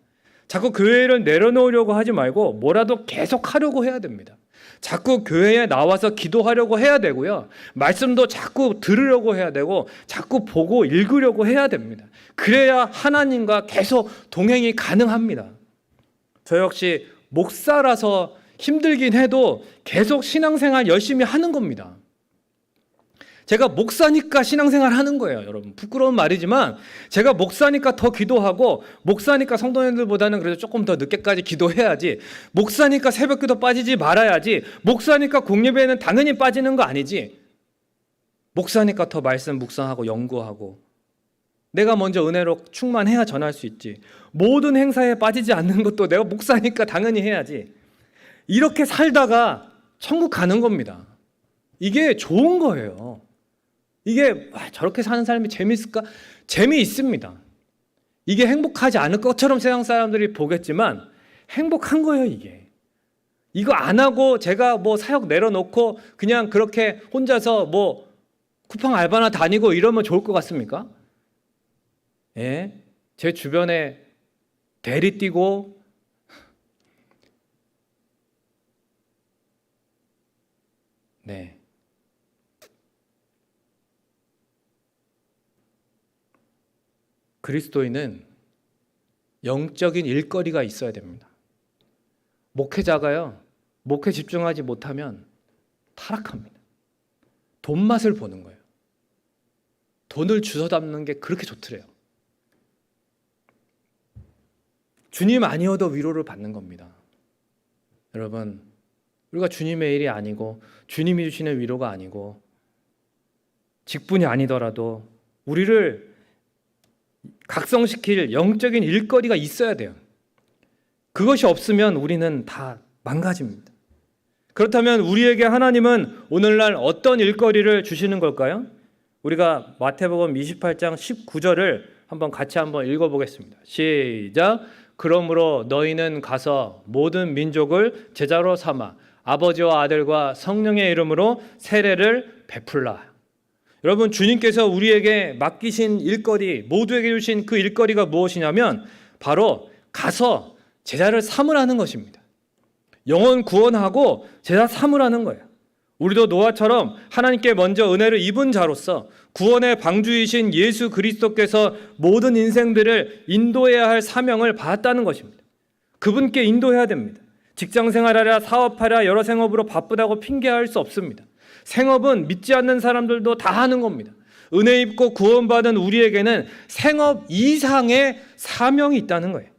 자꾸 교회를 내려놓으려고 하지 말고 뭐라도 계속 하려고 해야 됩니다. 자꾸 교회에 나와서 기도하려고 해야 되고요. 말씀도 자꾸 들으려고 해야 되고 자꾸 보고 읽으려고 해야 됩니다. 그래야 하나님과 계속 동행이 가능합니다. 저 역시 목사라서 힘들긴 해도 계속 신앙생활 열심히 하는 겁니다. 제가 목사니까 신앙생활 하는 거예요, 여러분. 부끄러운 말이지만 제가 목사니까 더 기도하고 목사니까 성도님들보다는 그래도 조금 더 늦게까지 기도해야지, 목사니까 새벽기도 빠지지 말아야지, 목사니까 공예배는 당연히 빠지는 거 아니지, 목사니까 더 말씀 묵상하고 연구하고 내가 먼저 은혜로 충만해야 전할 수 있지, 모든 행사에 빠지지 않는 것도 내가 목사니까 당연히 해야지, 이렇게 살다가 천국 가는 겁니다. 이게 좋은 거예요. 이게 저렇게 사는 삶이 재미있을까? 재미있습니다. 이게 행복하지 않을 것처럼 세상 사람들이 보겠지만 행복한 거예요, 이게. 이거 안 하고 제가 뭐 사역 내려놓고 그냥 그렇게 혼자서 뭐 쿠팡 알바나 다니고 이러면 좋을 것 같습니까? 예? 제 주변에 대리 뛰고 네. 그리스도인은 영적인 일거리가 있어야 됩니다. 목회자가요, 목회 집중하지 못하면 타락합니다. 돈 맛을 보는 거예요. 돈을 주워 담는 게 그렇게 좋더래요. 주님 아니어도 위로를 받는 겁니다. 여러분, 우리가 주님의 일이 아니고 주님이 주시는 위로가 아니고 직분이 아니더라도 우리를 각성시킬 영적인 일거리가 있어야 돼요. 그것이 없으면 우리는 다 망가집니다. 그렇다면 우리에게 하나님은 오늘날 어떤 일거리를 주시는 걸까요? 우리가 마태복음 28장 19절을 같이 한번 읽어보겠습니다. 시작. 그러므로 너희는 가서 모든 민족을 제자로 삼아 아버지와 아들과 성령의 이름으로 세례를 베풀라. 여러분, 주님께서 우리에게 맡기신 일거리, 모두에게 주신 그 일거리가 무엇이냐면 바로 가서 제자를 삼으라는 것입니다. 영혼 구원하고 제자 삼으라는 거예요. 우리도 노아처럼 하나님께 먼저 은혜를 입은 자로서 구원의 방주이신 예수 그리스도께서 모든 인생들을 인도해야 할 사명을 받았다는 것입니다. 그분께 인도해야 됩니다. 직장 생활하랴 사업하랴 여러 생업으로 바쁘다고 핑계할 수 없습니다. 생업은 믿지 않는 사람들도 다 하는 겁니다. 은혜 입고 구원받은 우리에게는 생업 이상의 사명이 있다는 거예요.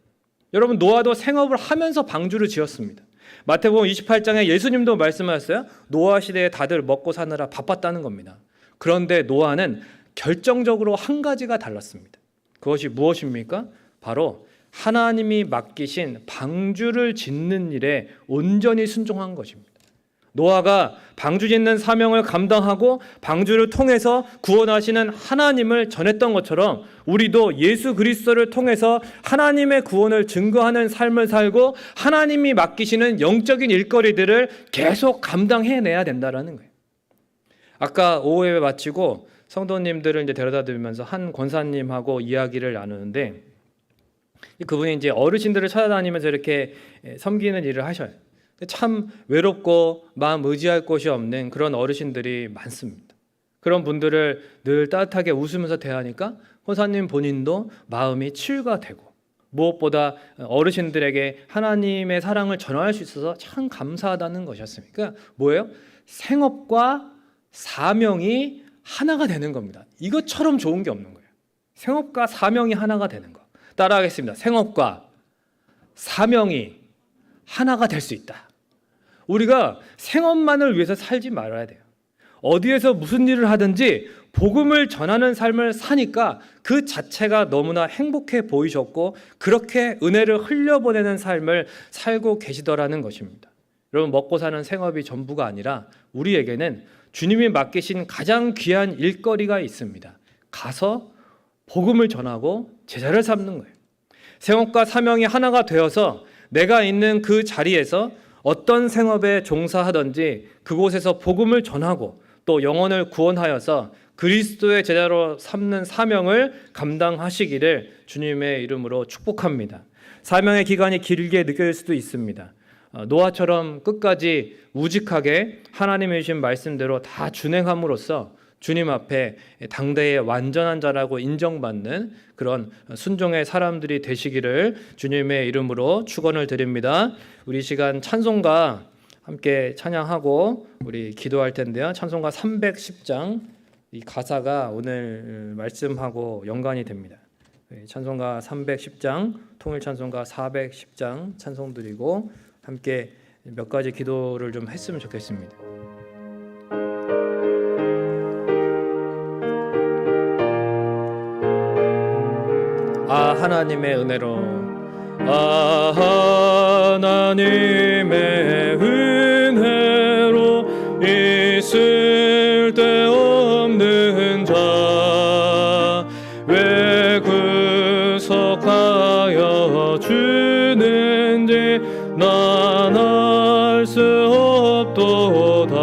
여러분, 노아도 생업을 하면서 방주를 지었습니다. 마태복음 28장에 예수님도 말씀하셨어요. 노아 시대에 다들 먹고 사느라 바빴다는 겁니다. 그런데 노아는 결정적으로 한 가지가 달랐습니다. 그것이 무엇입니까? 바로 하나님이 맡기신 방주를 짓는 일에 온전히 순종한 것입니다. 노아가 방주 짓는 사명을 감당하고 방주를 통해서 구원하시는 하나님을 전했던 것처럼 우리도 예수 그리스도를 통해서 하나님의 구원을 증거하는 삶을 살고 하나님이 맡기시는 영적인 일거리들을 계속 감당해내야 된다는 거예요. 아까 오후 예배 마치고 성도님들을 이제 데려다 드리면서 한 권사님하고 이야기를 나누는데 그분이 이제 어르신들을 찾아다니면서 이렇게 섬기는 일을 하셔요. 참 외롭고 마음 의지할 곳이 없는 그런 어르신들이 많습니다. 그런 분들을 늘 따뜻하게 웃으면서 대하니까 권사님 본인도 마음이 치유가 되고 무엇보다 어르신들에게 하나님의 사랑을 전할 수 있어서 참 감사하다는 것이었습니다. 그러니까 뭐예요? 생업과 사명이 하나가 되는 겁니다. 이것처럼 좋은 게 없는 거예요. 생업과 사명이 하나가 되는 거. 따라하겠습니다. 생업과 사명이 하나가 될 수 있다. 우리가 생업만을 위해서 살지 말아야 돼요. 어디에서 무슨 일을 하든지 복음을 전하는 삶을 사니까 그 자체가 너무나 행복해 보이셨고 그렇게 은혜를 흘려보내는 삶을 살고 계시더라는 것입니다. 여러분, 먹고 사는 생업이 전부가 아니라 우리에게는 주님이 맡기신 가장 귀한 일거리가 있습니다. 가서 복음을 전하고 제자를 삼는 거예요. 생업과 사명이 하나가 되어서 내가 있는 그 자리에서 어떤 생업에 종사하든지 그곳에서 복음을 전하고 또 영혼을 구원하여서 그리스도의 제자로 삼는 사명을 감당하시기를 주님의 이름으로 축복합니다. 사명의 기간이 길게 느껴질 수도 있습니다. 노아처럼 끝까지 우직하게 하나님의 주신 말씀대로 다 준행함으로써 주님 앞에 당대의 완전한 자라고 인정받는 그런 순종의 사람들이 되시기를 주님의 이름으로 축원을 드립니다. 우리 시간 찬송가 함께 찬양하고 우리 기도할 텐데요. 찬송가 310장 이 가사가 오늘 말씀하고 연관이 됩니다. 찬송가 310장, 통일 찬송가 410장 찬송 드리고 함께 몇 가지 기도를 좀 했으면 좋겠습니다. 하나님의 은혜로 하나님의 은혜로 있을 데 없는 자 왜 구속하여 주는지 난 알 수 없도다.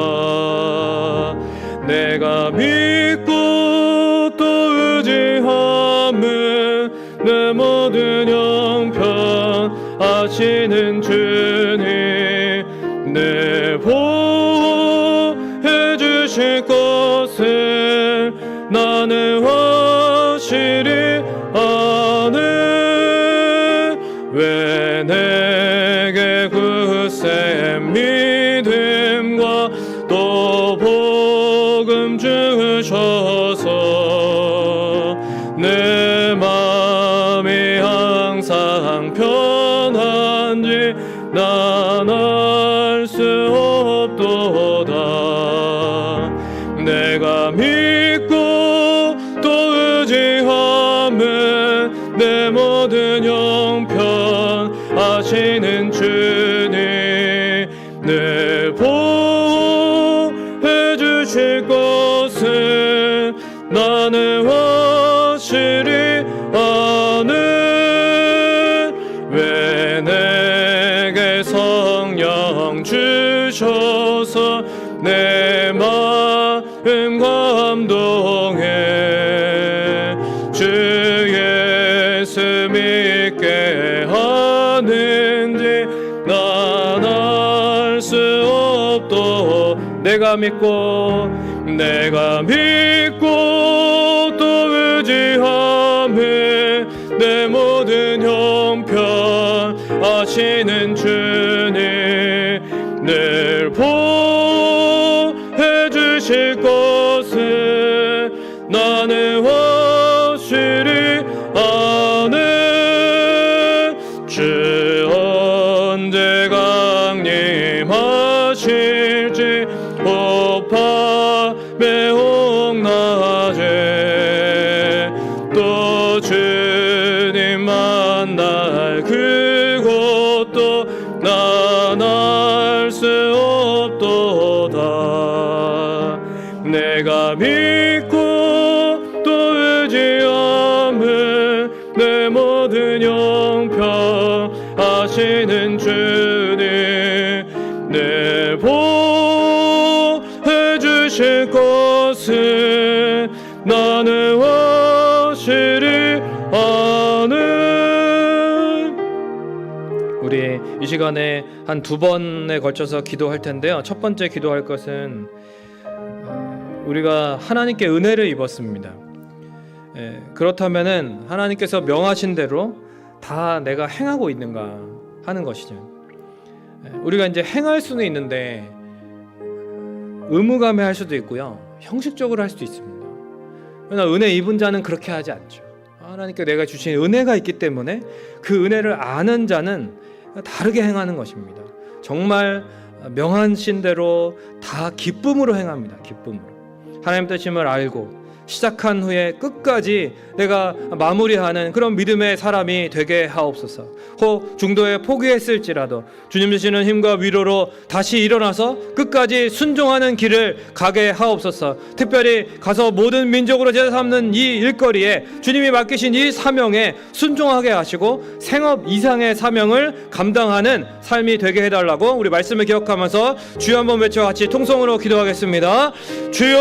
내가 믿고 또 의지함은 내 모든 형편 아시는 주님 내 보호해 주실 것을 나는 확실히 아네. 왜 내게 굳센 믿음과 또 복음 주셔서 내 마음이 항상 편한지 난 알 수 없도다. 내가 믿고 또 의지함은 늘 보호해 주실 것을 나는 확실히 아네. 왜 내게 성령 주셔서 내 마음 감동해 주 예수 믿게 하는지 난 알 수 없도. 내가 믿고 또 의지하며 내 모든 형편 아시는 주님 늘 보호해 주실 것을 나는 확실히 아네. 주 언제 강림하실지 밤에 홍낮에 또 주님 만날 그것도 난 알 수 없도다. 내가 믿고 또 의지하며 내 모든 형편 아시는 주님 늘 보호해 주실 것을 나는 확실히 아네. 우리 이 시간에 한 두 번에 걸쳐서 기도할 텐데요. 첫 번째 기도할 것은 우리가 하나님께 은혜를 입었습니다. 그렇다면은 하나님께서 명하신 대로 다 내가 행하고 있는가 하는 것이죠. 우리가 이제 행할 수는 있는데 의무감에 할 수도 있고요, 형식적으로 할 수도 있습니다. 그러나 은혜 입은 자는 그렇게 하지 않죠. 하나님께 내가 주신 은혜가 있기 때문에 그 은혜를 아는 자는 다르게 행하는 것입니다. 정말 명하신 대로 다 기쁨으로 행합니다. 기쁨으로 하나님 뜻임을 알고 시작한 후에 끝까지 내가 마무리하는 그런 믿음의 사람이 되게 하옵소서. 혹 중도에 포기했을지라도 주님 주시는 힘과 위로로 다시 일어나서 끝까지 순종하는 길을 가게 하옵소서. 특별히 가서 모든 민족으로 제사 삼는 이 일거리에 주님이 맡기신 이 사명에 순종하게 하시고 생업 이상의 사명을 감당하는 삶이 되게 해달라고 우리 말씀을 기억하면서 주여 한번 외쳐 같이 통성으로 기도하겠습니다. 주여,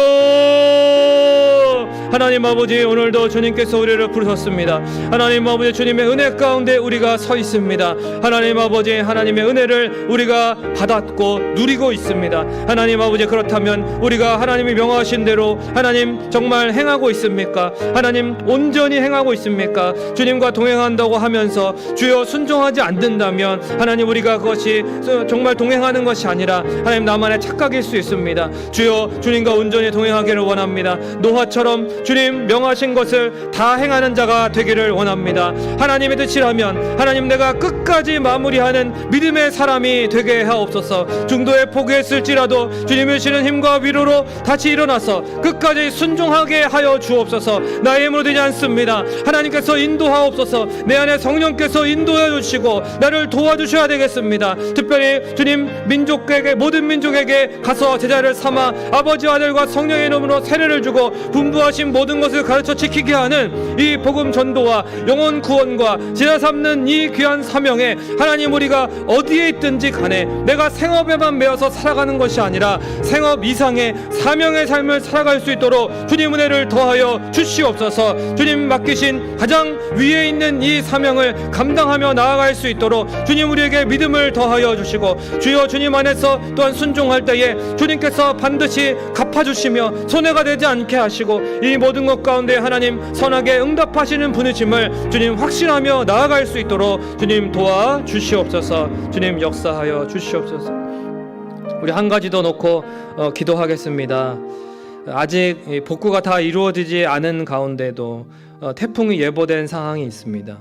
하나님 아버지, 오늘도 주님께서 우리를 부르셨습니다. 하나님 아버지, 주님의 은혜 가운데 우리가 서 있습니다. 하나님 아버지, 하나님의 은혜를 우리가 받았고 누리고 있습니다. 하나님 아버지, 그렇다면 우리가 하나님이 명하신 대로 하나님 정말 행하고 있습니까? 하나님 온전히 행하고 있습니까? 주님과 동행한다고 하면서 주여 순종하지 않는다면 하나님 우리가 그것이 정말 동행하는 것이 아니라 하나님 나만의 착각일 수 있습니다. 주여, 주님과 온전히 동행하기를 원합니다. 노아처럼 주님 명하신 것을 다 행하는 자가 되기를 원합니다. 하나님의 뜻이라면 하나님 내가 끝까지 마무리하는 믿음의 사람이 되게 하옵소서. 중도에 포기했을지라도 주님이 주시는 힘과 위로로 다시 일어나서 끝까지 순종하게 하여 주옵소서. 나의 힘으로 되지 않습니다. 하나님께서 인도하옵소서. 내 안에 성령께서 인도해 주시고 나를 도와주셔야 되겠습니다. 특별히 주님 민족에게, 모든 민족에게 가서 제자를 삼아 아버지와 아들과 성령의 이름으로 세례를 주고 분부하신 모든 것을 가르쳐 지키게 하는 이 복음 전도와 영혼 구원과 제자 삼는 이 귀한 사명에 하나님 우리가 어디에 있든지 간에 내가 생업에만 매여서 살아가는 것이 아니라 생업 이상의 사명의 삶을 살아갈 수 있도록 주님 은혜를 더하여 주시옵소서. 주님 맡기신 가장 위에 있는 이 사명을 감당하며 나아갈 수 있도록 주님 우리에게 믿음을 더하여 주시고 주여, 주님 안에서 또한 순종할 때에 주님께서 반드시 갚아주시며 손해가 되지 않게 하시고 이 모든 것 가운데 하나님 선하게 응답하시는 분이심을 주님 확신하며 나아갈 수 있도록 주님 도와 주시옵소서. 주님 역사하여 주시옵소서. 우리 한 가지 더 놓고 기도하겠습니다. 아직 복구가 다 이루어지지 않은 가운데도 태풍이 예보된 상황이 있습니다.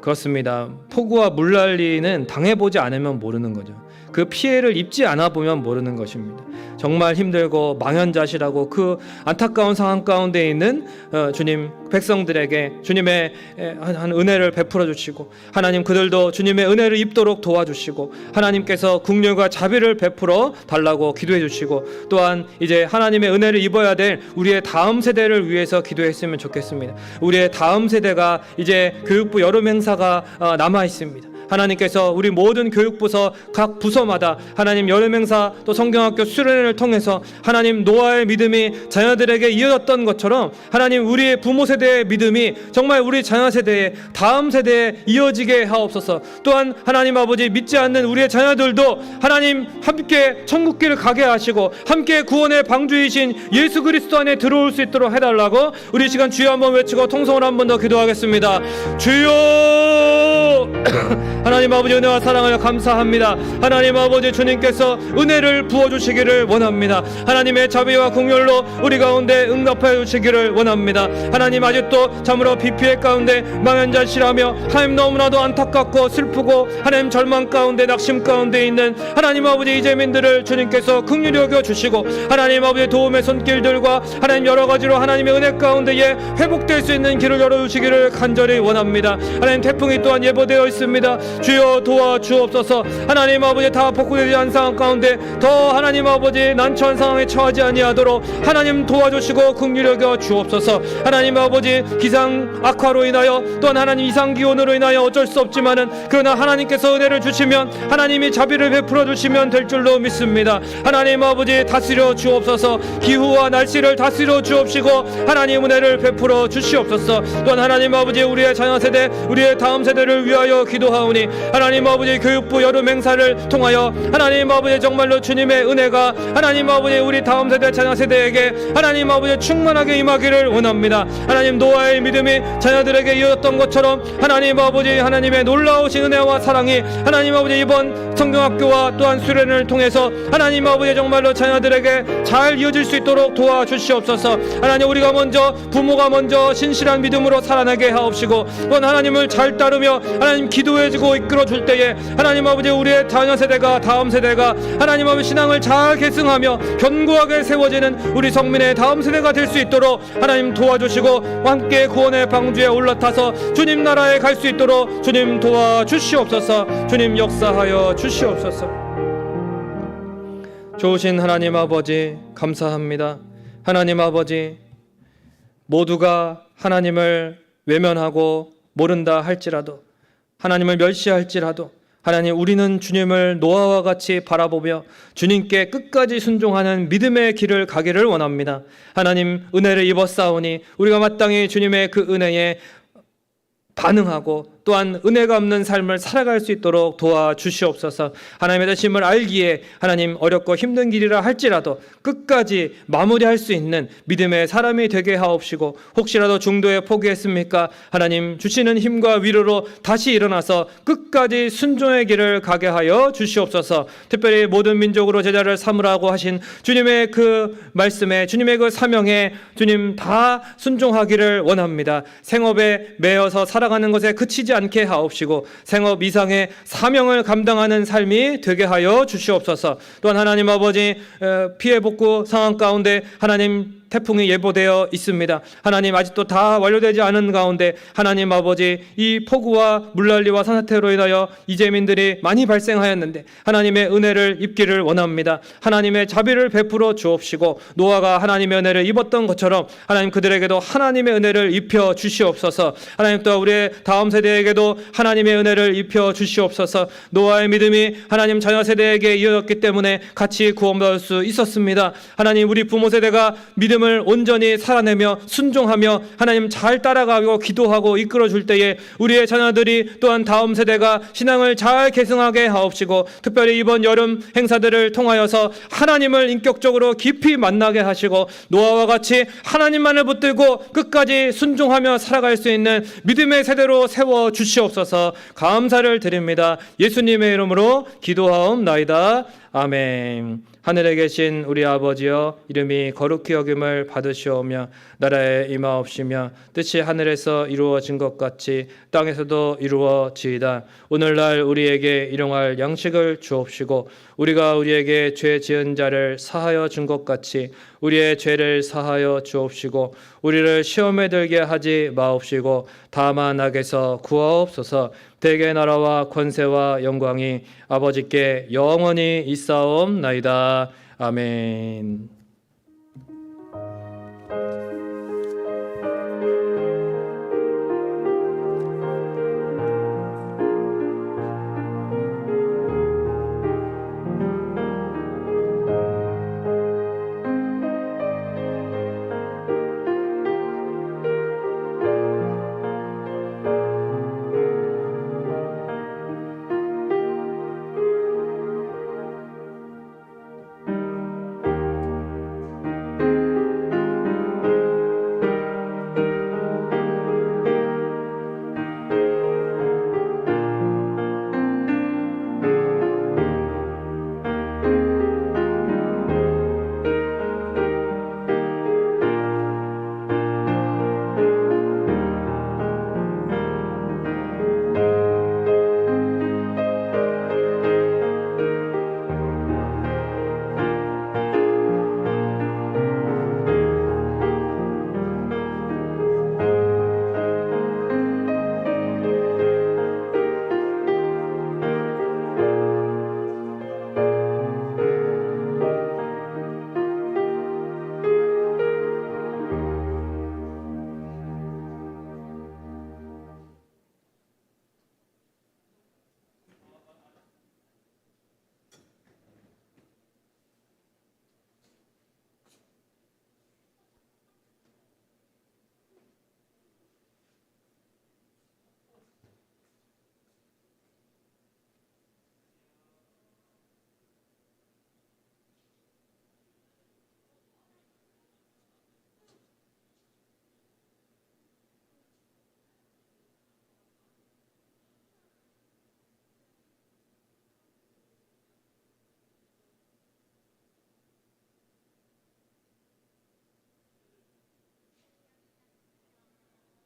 그렇습니다. 폭우와 물난리는 당해보지 않으면 모르는 거죠. 그 피해를 입지 않아 보면 모르는 것입니다. 정말 힘들고 망연자실하고 그 안타까운 상황 가운데 있는 주님 백성들에게 주님의 한 은혜를 베풀어 주시고, 하나님 그들도 주님의 은혜를 입도록 도와주시고, 하나님께서 긍휼과 자비를 베풀어 달라고 기도해 주시고, 또한 이제 하나님의 은혜를 입어야 될 우리의 다음 세대를 위해서 기도했으면 좋겠습니다. 우리의 다음 세대가 이제 교육부 여름 행사가 남아 있습니다. 하나님께서 우리 모든 교육부서 각 부서마다 하나님 여름 행사 또 성경학교 수련회를 통해서 하나님 노아의 믿음이 자녀들에게 이어졌던 것처럼 하나님 우리의 부모 세대의 믿음이 정말 우리 자녀 세대의 다음 세대에 이어지게 하옵소서. 또한 하나님 아버지 믿지 않는 우리의 자녀들도 하나님 함께 천국길을 가게 하시고 함께 구원의 방주이신 예수 그리스도 안에 들어올 수 있도록 해달라고 우리 시간 주여 한번 외치고 통성을 한 번 더 기도하겠습니다. 주여 하나님 아버지 은혜와 사랑을 감사합니다. 하나님 아버지 주님께서 은혜를 부어주시기를 원합니다. 하나님의 자비와 긍휼로 우리 가운데 응답하여 주시기를 원합니다. 하나님 아직도 참으로 비 피해 가운데 망연자실하며 하나님 너무나도 안타깝고 슬프고 하나님 절망 가운데 낙심 가운데 있는 하나님 아버지 이재민들을 주님께서 긍휼히 여겨 주시고 하나님 아버지 도움의 손길들과 하나님 여러 가지로 하나님의 은혜 가운데에 회복될 수 있는 길을 열어주시기를 간절히 원합니다. 하나님 태풍이 또한 예보되어 있습니다. 주여 도와주옵소서. 하나님 아버지 다 복구되지 않은 상황 가운데 더 하나님 아버지 난처한 상황에 처하지 아니하도록 하나님 도와주시고 긍휼히 여겨 주옵소서. 하나님 아버지 기상 악화로 인하여 또한 하나님 이상 기온으로 인하여 어쩔 수 없지만은 그러나 하나님께서 은혜를 주시면 하나님이 자비를 베풀어 주시면 될 줄로 믿습니다. 하나님 아버지 다스려 주옵소서. 기후와 날씨를 다스려 주옵시고 하나님 은혜를 베풀어 주시옵소서. 또한 하나님 아버지 우리의 자녀 세대 우리의 다음 세대를 위하여 기도하오니 하나님 아버지 교육부 여름 행사를 통하여 하나님 아버지 정말로 주님의 은혜가 하나님 아버지 우리 다음 세대 자녀 세대에게 하나님 아버지 충만하게 임하기를 원합니다. 하나님 노아의 믿음이 자녀들에게 이어졌던 것처럼 하나님 아버지 하나님의 놀라우신 은혜와 사랑이 하나님 아버지 이번 성경학교와 또한 수련을 통해서 하나님 아버지 정말로 자녀들에게 잘 이어질 수 있도록 도와주시옵소서. 하나님 우리가 먼저 부모가 먼저 신실한 믿음으로 살아나게 하옵시고 또한 하나님을 잘 따르며 하나님 기도해주고 이끌어 줄 때에 하나님 아버지 우리의 자녀 세대가 다음 세대가 하나님 아버지 신앙을 잘 계승하며 견고하게 세워지는 우리 성민의 다음 세대가 될 수 있도록 하나님 도와주시고 함께 구원의 방주에 올라타서 주님 나라에 갈 수 있도록 주님 도와주시옵소서. 주님 역사하여 주시옵소서. 좋으신 하나님 아버지 감사합니다. 하나님 아버지 모두가 하나님을 외면하고 모른다 할지라도 하나님을 멸시할지라도 하나님 우리는 주님을 노아와 같이 바라보며 주님께 끝까지 순종하는 믿음의 길을 가기를 원합니다. 하나님 은혜를 입었사오니 우리가 마땅히 주님의 그 은혜에 반응하고 또한 은혜가 없는 삶을 살아갈 수 있도록 도와주시옵소서. 하나님의 되심을 알기에 하나님 어렵고 힘든 길이라 할지라도 끝까지 마무리할 수 있는 믿음의 사람이 되게 하옵시고 혹시라도 중도에 포기했습니까? 하나님 주시는 힘과 위로로 다시 일어나서 끝까지 순종의 길을 가게 하여 주시옵소서. 특별히 모든 민족으로 제자를 삼으라고 하신 주님의 그 말씀에 주님의 그 사명에 주님 다 순종하기를 원합니다. 생업에 매여서 살아가는 것에 그치지 않게 하옵시고 생업 이상의 사명을 감당하는 삶이 되게 하여 주시옵소서. 또한 하나님 아버지 피해 복구 상황 가운데 하나님 태풍이 예보되어 있습니다. 하나님 아직도 다 완료되지 않은 가운데 하나님 아버지 이 폭우와 물난리와 산사태로 인하여 이재민들이 많이 발생하였는데 하나님의 은혜를 입기를 원합니다. 하나님의 자비를 베풀어 주옵시고 노아가 하나님의 은혜를 입었던 것처럼 하나님 그들에게도 하나님의 은혜를 입혀 주시옵소서. 하나님 또 우리의 다음 세대에게도 하나님의 은혜를 입혀 주시옵소서. 노아의 믿음이 하나님 자녀 세대에게 이어졌기 때문에 같이 구원받을 수 있었습니다. 하나님 우리 부모 세대가 믿음을 온전히 살아내며 순종하며 하나님 잘 따라가고 기도하고 이끌어 줄 때에 우리의 자녀들이 또한 다음 세대가 신앙을 잘 계승하게 하옵시고 특별히 이번 여름 행사들을 통하여서 하나님을 인격적으로 깊이 만나게 하시고 노아와 같이 하나님만을 붙들고 끝까지 순종하며 살아갈 수 있는 믿음의 세대로 세워 주시옵소서. 감사를 드립니다. 예수님의 이름으로 기도하옵나이다. 아멘. 하늘에 계신 우리 아버지여, 이름이 거룩히 여김을 받으시오며 나라에 임하옵시며 뜻이 하늘에서 이루어진 것 같이 땅에서도 이루어지이다. 오늘날 우리에게 일용할 양식을 주옵시고 우리가 우리에게 죄 지은 자를 사하여 준 것 같이 우리의 죄를 사하여 주옵시고 우리를 시험에 들게 하지 마옵시고 다만 악에서 구하옵소서. 대개 나라와 권세와 영광이 아버지께 영원히 있사옵나이다. 아멘.